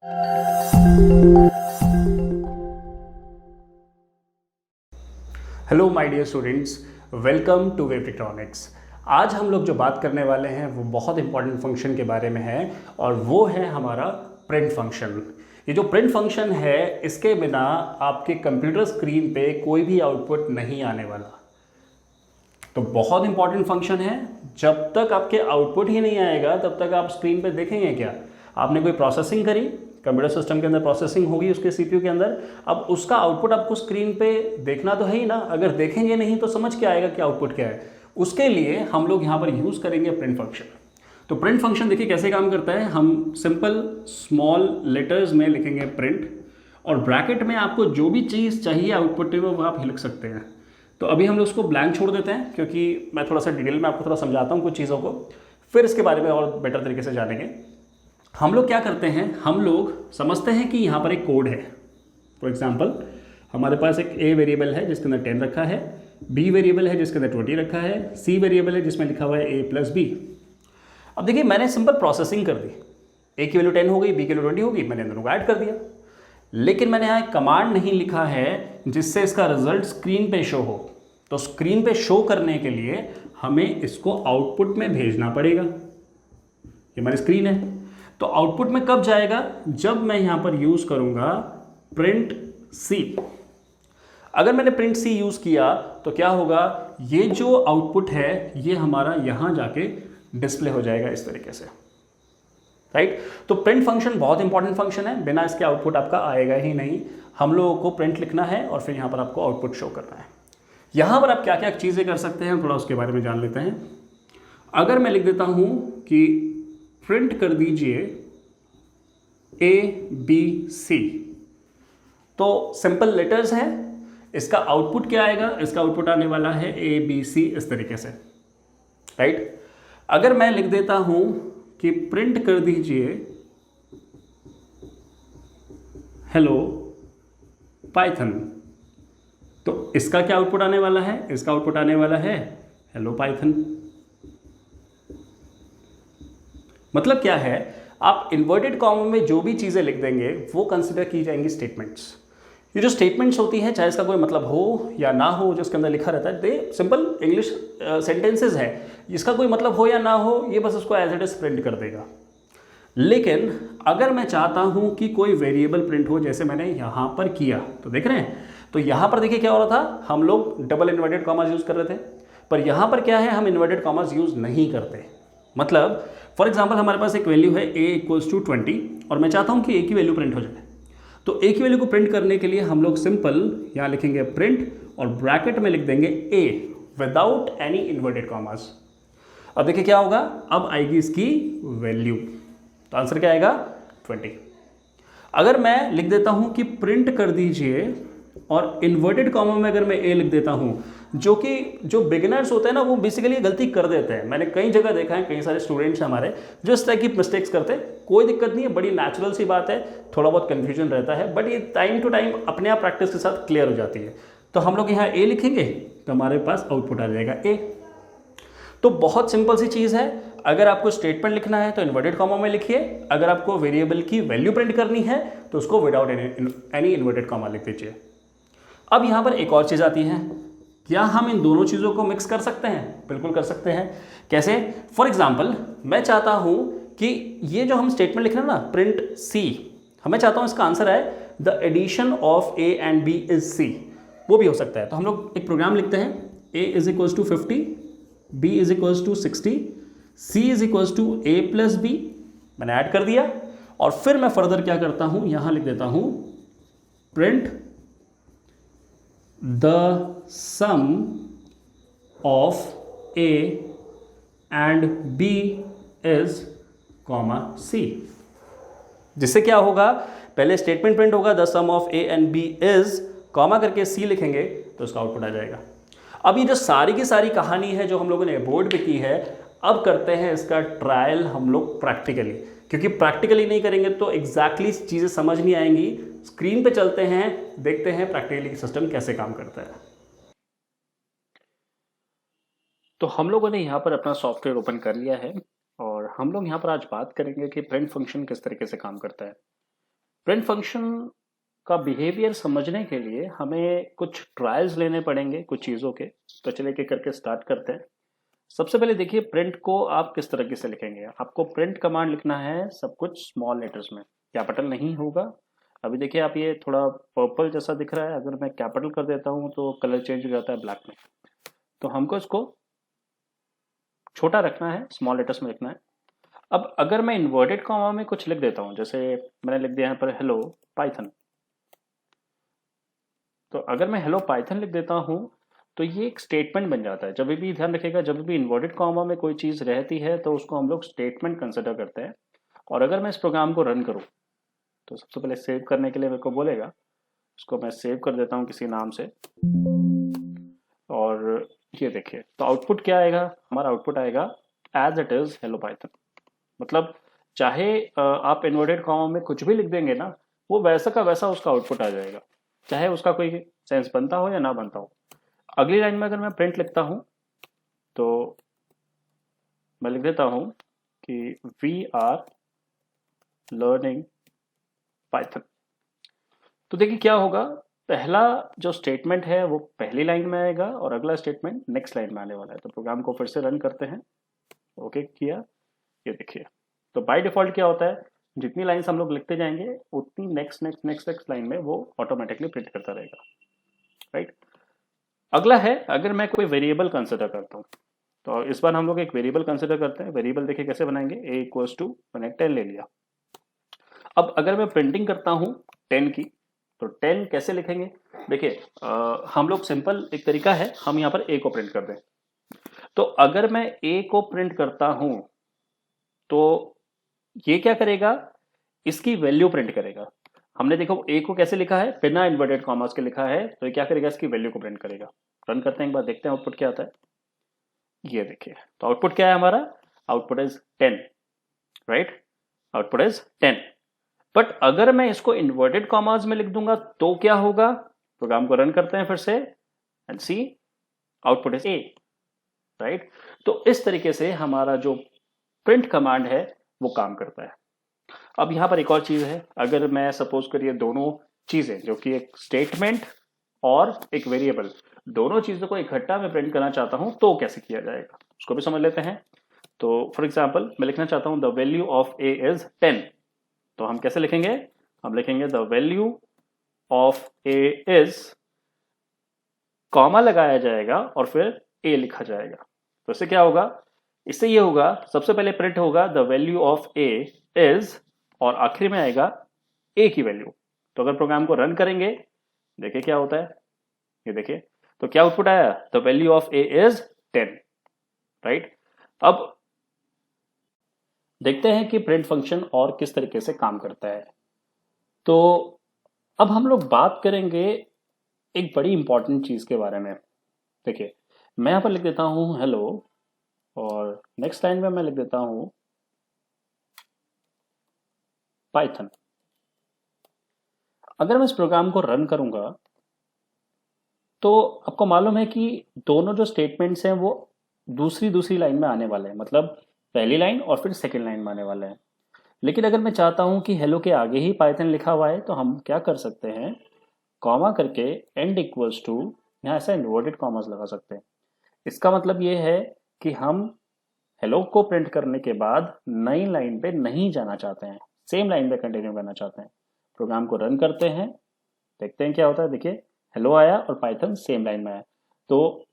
Hello my dear students, welcome to वेवट्रिक्ट्रॉनिक्स। आज हम लोग जो बात करने वाले हैं वो बहुत इंपॉर्टेंट फंक्शन के बारे में है और वो है हमारा प्रिंट फंक्शन। ये जो प्रिंट फंक्शन है इसके बिना आपके कंप्यूटर स्क्रीन पे कोई भी आउटपुट नहीं आने वाला। तो बहुत इंपॉर्टेंट फंक्शन है। जब तक आपके आउटपुट ही नहीं आएगा तब तक आप स्क्रीन पे देखेंगे क्या? आपने कोई प्रोसेसिंग करी, कंप्यूटर सिस्टम के अंदर प्रोसेसिंग होगी उसके सीपीयू के अंदर, अब उसका आउटपुट आपको स्क्रीन पे देखना तो है ही ना। अगर देखेंगे नहीं तो समझ क्या आएगा कि आउटपुट क्या है? उसके लिए हम लोग यहाँ पर यूज़ करेंगे प्रिंट फंक्शन। तो प्रिंट फंक्शन देखिए कैसे काम करता है। हम सिंपल स्मॉल लेटर्स में लिखेंगे प्रिंट और ब्रैकेट में आपको जो भी चीज़ चाहिए आउटपुट में वो आप लिख सकते हैं। तो अभी हम लोग उसको ब्लैंक छोड़ देते हैं क्योंकि मैं थोड़ा सा डिटेल में आपको थोड़ा समझाता हूँ कुछ चीज़ों को, फिर इसके बारे में और बेटर तरीके से जानेंगे। हम लोग क्या करते हैं, हम लोग समझते हैं कि यहाँ पर एक कोड है। फॉर एग्जांपल हमारे पास एक ए वेरिएबल है जिसके अंदर 10 रखा है, बी वेरिएबल है जिसके अंदर 20 रखा है, सी वेरिएबल है जिसमें लिखा हुआ है ए प्लस बी। अब देखिए मैंने सिंपल प्रोसेसिंग कर दी, ए की वैल्यू 10 हो गई, बी की वैल्यू 20 होगी, मैंने दोनों को ऐड कर दिया। लेकिन मैंने यहाँ एक कमांड नहीं लिखा है जिससे इसका रिजल्ट स्क्रीन पे शो हो। तो स्क्रीन पे शो करने के लिए हमें इसको आउटपुट में भेजना पड़ेगा। ये हमारी स्क्रीन है, तो आउटपुट में कब जाएगा? जब मैं यहां पर यूज करूंगा प्रिंट सी। अगर मैंने प्रिंट सी यूज किया तो क्या होगा, ये जो आउटपुट है ये हमारा यहां जाके डिस्प्ले हो जाएगा इस तरीके से, राइट। तो प्रिंट फंक्शन बहुत इंपॉर्टेंट फंक्शन है, बिना इसके आउटपुट आपका आएगा ही नहीं। हम लोगों को प्रिंट लिखना है और फिर यहां पर आपको आउटपुट शो करना है। यहां पर आप क्या क्या चीजें कर सकते हैं थोड़ा उसके बारे में जान लेते हैं। अगर मैं लिख देता हूं कि प्रिंट कर दीजिए ए बी सी, तो सिंपल लेटर्स हैं, इसका आउटपुट क्या आएगा? इसका आउटपुट आने वाला है ए बी सी इस तरीके से, राइट। अगर मैं लिख देता हूं कि प्रिंट कर दीजिए हेलो पाइथन, तो इसका क्या आउटपुट आने वाला है? इसका आउटपुट आने वाला है हेलो पाइथन। मतलब क्या है, आप इन्वर्टेड कॉमा में जो भी चीज़ें लिख देंगे वो कंसिडर की जाएंगी स्टेटमेंट्स। ये जो स्टेटमेंट्स होती हैं, चाहे इसका कोई मतलब हो या ना हो, जो इसके अंदर लिखा रहता है, दे सिंपल इंग्लिश सेंटेंसेज है, इसका कोई मतलब हो या ना हो ये बस उसको एज इट इज प्रिंट कर देगा। लेकिन अगर मैं चाहता हूं कि कोई वेरिएबल प्रिंट हो, जैसे मैंने यहां पर किया, तो देख रहे हैं, तो यहां पर देखिए क्या हो रहा था, हम लोग डबल इन्वर्टेड कॉमास यूज कर रहे थे, पर यहां पर क्या है, हम इन्वर्टेड कॉमास यूज नहीं करते। मतलब फॉर एग्जाम्पल हमारे पास एक वैल्यू है a इक्वल्स टू 20 और मैं चाहता हूं कि a की वैल्यू प्रिंट हो जाए। तो a की वैल्यू को प्रिंट करने के लिए हम लोग सिंपल यहां लिखेंगे प्रिंट और ब्रैकेट में लिख देंगे a without any inverted commas. अब देखिए क्या होगा, अब आएगी इसकी वैल्यू, तो आंसर क्या आएगा 20। अगर मैं लिख देता हूं कि प्रिंट कर दीजिए और इन्वर्टेड कॉमा में अगर मैं a लिख देता हूं, जो बिगिनर्स होते हैं ना वो बेसिकली गलती कर देते हैं। मैंने कई जगह देखा है, कई सारे स्टूडेंट्स हैं हमारे जो इस तरह की मिस्टेक्स करते हैं। कोई दिक्कत नहीं है, बड़ी नेचुरल सी बात है, थोड़ा बहुत कन्फ्यूजन रहता है, बट ये टाइम टू टाइम अपने आप प्रैक्टिस के साथ क्लियर हो जाती है। तो हम लोग यहाँ ए लिखेंगे तो हमारे पास आउटपुट आ जाएगा ए। तो बहुत सिंपल सी चीज़ है। अगर आपको स्टेटमेंट लिखना है तो इन्वर्टेड कॉमा में लिखिए, अगर आपको वेरिएबल की वैल्यू प्रिंट करनी है तो उसको विदाउट एनी इन्वर्टेड कॉमा लिख दीजिए। अब यहाँ पर एक और चीज़ आती है, क्या हम इन दोनों चीज़ों को मिक्स कर सकते हैं? बिल्कुल कर सकते हैं। कैसे? फॉर एग्जाम्पल मैं चाहता हूँ कि ये जो हम स्टेटमेंट लिख रहे हैं ना प्रिंट सी, हमें चाहता हूँ इसका आंसर है the addition of A and B is C, वो भी हो सकता है। तो हम लोग एक प्रोग्राम लिखते हैं, a is equals to 50, b is equals to 60, c is equals to a plus B, मैंने ऐड कर दिया और फिर मैं फर्दर क्या करता हूँ, यहाँ लिख देता हूँ print the sum of a and b is comma c। जिससे क्या होगा, पहले स्टेटमेंट प्रिंट होगा the sum of a and b is, comma करके c लिखेंगे तो इसका आउटपुट आ जाएगा। अब ये जो सारी की सारी कहानी है जो हम लोगों ने बोर्ड पे की है, अब करते हैं इसका ट्रायल हम लोग प्रैक्टिकली, क्योंकि प्रैक्टिकली नहीं करेंगे तो एग्जैक्टली चीज़ें समझ नहीं आएंगी। स्क्रीन पे चलते हैं, देखते हैं प्रैक्टिकली सिस्टम कैसे काम करता है। तो हम लोगों ने यहाँ पर अपना सॉफ्टवेयर ओपन कर लिया है और हम लोग यहाँ पर आज बात करेंगे कि प्रिंट फंक्शन किस तरीके से काम करता है। प्रिंट फंक्शन का बिहेवियर समझने के लिए हमें कुछ ट्रायल्स लेने पड़ेंगे कुछ चीज़ों के। तो चलिए एक करके स्टार्ट करते हैं। सबसे पहले देखिए प्रिंट को आप किस तरीके से लिखेंगे। आपको प्रिंट कमांड लिखना है सब कुछ स्मॉल लेटर्स में, कैपिटल नहीं होगा। अभी देखिए आप ये थोड़ा पर्पल जैसा दिख रहा है, अगर मैं कैपिटल कर देता हूँ तो कलर चेंज हो जाता है ब्लैक में। तो हमको इसको छोटा रखना है, स्मॉल लेटर्स में लिखना है। अब अगर मैं इन्वर्टेड कॉमा में कुछ लिख देता हूँ, जैसे मैंने लिख दिया यहाँ पर हेलो पाइथन, तो अगर मैं हेलो पाइथन लिख देता हूँ तो ये एक स्टेटमेंट बन जाता है। जब भी ध्यान रखिएगा, जब भी इन्वर्टेड कॉमा में कोई चीज़ रहती है तो उसको हम लोग स्टेटमेंट कंसिडर करते हैं। और अगर मैं इस प्रोग्राम को रन करूँ तो सबसे पहले सेव करने के लिए मेरे को बोलेगा, उसको मैं सेव कर देता हूँ किसी नाम से। और ये देखिए तो आउटपुट क्या आएगा, हमारा आउटपुट आएगा as it is hello Python. मतलब चाहे आप इन्वर्टेड कॉमा में कुछ भी लिख देंगे ना, वो वैसा का वैसा उसका आउटपुट आ जाएगा, चाहे उसका कोई सेंस बनता हो या ना बनता हो। अगली लाइन में अगर मैं प्रिंट लिखता हूं तो मैं लिख देता हूं कि वी आर लर्निंग पाइथन। तो देखिए क्या होगा, पहला जो स्टेटमेंट है वो पहली लाइन में आएगा और अगला स्टेटमेंट नेक्स्ट लाइन में आने वाला है। तो प्रोग्राम को फिर से रन करते हैं। ओके किया, ये देखिए तो बाय डिफॉल्ट क्या होता है, जितनी लाइन्स हम लोग लिखते जाएंगे उतनी next next next next line में वो ऑटोमेटिकली प्रिंट करता रहेगा, राइट। अगला है अगर मैं कोई वेरिएबल कंसिडर करता हूँ, तो इस बार हम लोग एक वेरिएबल कंसिडर करते हैं। वेरिएबल देखिए कैसे बनाएंगे, a इक्वल्स टू मैंने 10 ले लिया। अब अगर मैं प्रिंटिंग करता हूँ 10 की, तो 10 कैसे लिखेंगे। देखिए हम लोग सिंपल एक तरीका है, हम यहाँ पर a को प्रिंट कर दें। तो अगर मैं a को प्रिंट करता हूँ तो ये क्या करेगा, इसकी वैल्यू प्रिंट करेगा। हमने देखो a को कैसे लिखा है, बिना इन्वर्टेड कॉमास के लिखा है, तो ये क्या करेगा, इसकी वैल्यू को प्रिंट करेगा। रन करते हैं एक बार, देखते हैं आउटपुट क्या आता है। ये देखिए तो आउटपुट क्या है हमारा, output is 10, right, output is 10। But अगर मैं इसको इन्वर्टेड कॉमास में लिख दूंगा तो क्या होगा, प्रोग्राम को रन करते हैं फिर से and C output is A, right. तो इस तरीके से हमारा जो प्रिंट कमांड है वो काम करता है। अब यहां पर एक और चीज है, अगर मैं सपोज करिए दोनों चीजें जो कि एक स्टेटमेंट और एक वेरिएबल, दोनों चीजों को इकट्ठा में प्रिंट करना चाहता हूं तो कैसे किया जाएगा उसको भी समझ लेते हैं। तो फॉर एग्जाम्पल मैं लिखना चाहता हूं the value of A is 10, तो हम कैसे लिखेंगे, हम लिखेंगे the value of A is, comma लगाया जाएगा और फिर ए लिखा जाएगा। तो इससे क्या होगा, इससे ये होगा सबसे पहले प्रिंट होगा the value of A is और आखिर में आएगा ए की वैल्यू। तो अगर प्रोग्राम को रन करेंगे देखिए क्या होता है, ये देखिए तो क्या आउटपुट आया, the value of A is 10, right. अब देखते हैं कि प्रिंट फंक्शन और किस तरीके से काम करता है। तो अब हम लोग बात करेंगे एक बड़ी इंपॉर्टेंट चीज के बारे में। देखिए मैं यहां पर लिख देता हूं हेलो और नेक्स्ट लाइन में मैं लिख देता हूं पाइथन। अगर मैं इस प्रोग्राम को रन करूंगा तो आपको मालूम है कि दोनों जो स्टेटमेंट्स हैं वो दूसरी दूसरी लाइन में आने वाले हैं, मतलब पहली लाइन और फिर सेकेंड लाइन में आने वाले हैं। लेकिन अगर मैं चाहता हूं कि हेलो के आगे ही पाइथन लिखा हुआ है तो हम क्या कर सकते हैं, कॉमा करके एंड इक्वल्स टू, यहाँ ऐसा इन्वर्टेड कॉमास लगा सकते हैं। इसका मतलब ये है कि हम हेलो को प्रिंट करने के बाद नई लाइन पे नहीं जाना चाहते हैं, सेम लाइन पे कंटिन्यू करना चाहते हैं। प्रोग्राम को रन करते हैं, देखते हैं क्या होता है। देखिए हेलो आया और पाइथन सेम लाइन में आया। तो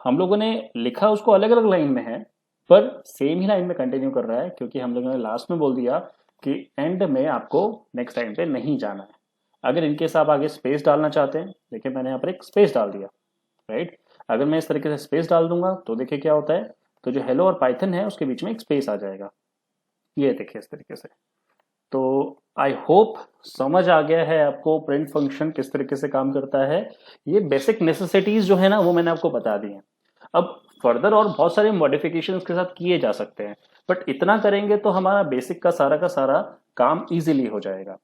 हम लोगों ने लिखा उसको अलग अलग लाइन में है पर सेम ही लाइन में कंटिन्यू कर रहा है, क्योंकि हम लोगों ने लास्ट में बोल दिया कि एंड में आपको नेक्स्ट लाइन पे नहीं जाना है। अगर इनकेस आप आगे स्पेस डालना चाहते हैं, देखिए मैंने यहाँ पर एक स्पेस डाल दिया, राइट। अगर मैं इस तरीके से स्पेस डाल दूंगा तो देखिए क्या होता है, तो जो हेलो और पाइथन है उसके बीच में एक स्पेस आ जाएगा, ये देखिए इस तरीके से। तो आई होप समझ आ गया है आपको प्रिंट फंक्शन किस तरीके से काम करता है। ये बेसिक नेसेसिटीज जो है ना वो मैंने आपको बता दी हैं। अब फर्दर और बहुत सारे मॉडिफिकेशन के साथ किए जा सकते हैं, बट इतना करेंगे तो हमारा बेसिक का सारा काम इजीली हो जाएगा,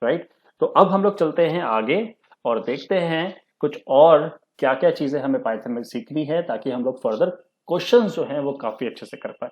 राइट। तो अब हम लोग चलते हैं आगे और देखते हैं कुछ और क्या क्या चीजें हमें पाइथन में सीखनी है ताकि हम लोग फर्दर क्वेश्चंस जो हैं वो काफी अच्छे से कर पाए।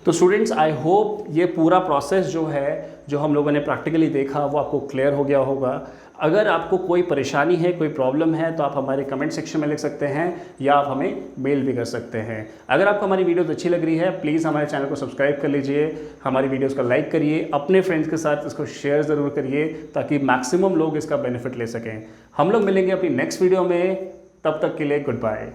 तो स्टूडेंट्स, आई होप ये पूरा प्रोसेस जो है, जो हम लोगों ने प्रैक्टिकली देखा, वो आपको क्लियर हो गया होगा। अगर आपको कोई परेशानी है, कोई प्रॉब्लम है, तो आप हमारे कमेंट सेक्शन में लिख सकते हैं या आप हमें मेल भी कर सकते हैं। अगर आपको हमारी वीडियोस अच्छी लग रही है, प्लीज़ हमारे चैनल को सब्सक्राइब कर लीजिए, हमारी वीडियोस को लाइक करिए, अपने फ्रेंड्स के साथ इसको शेयर ज़रूर करिए ताकि मैक्सिमम लोग इसका बेनिफिट ले सकें। हम लोग मिलेंगे अपनी नेक्स्ट वीडियो में, तब तक के लिए गुड बाय।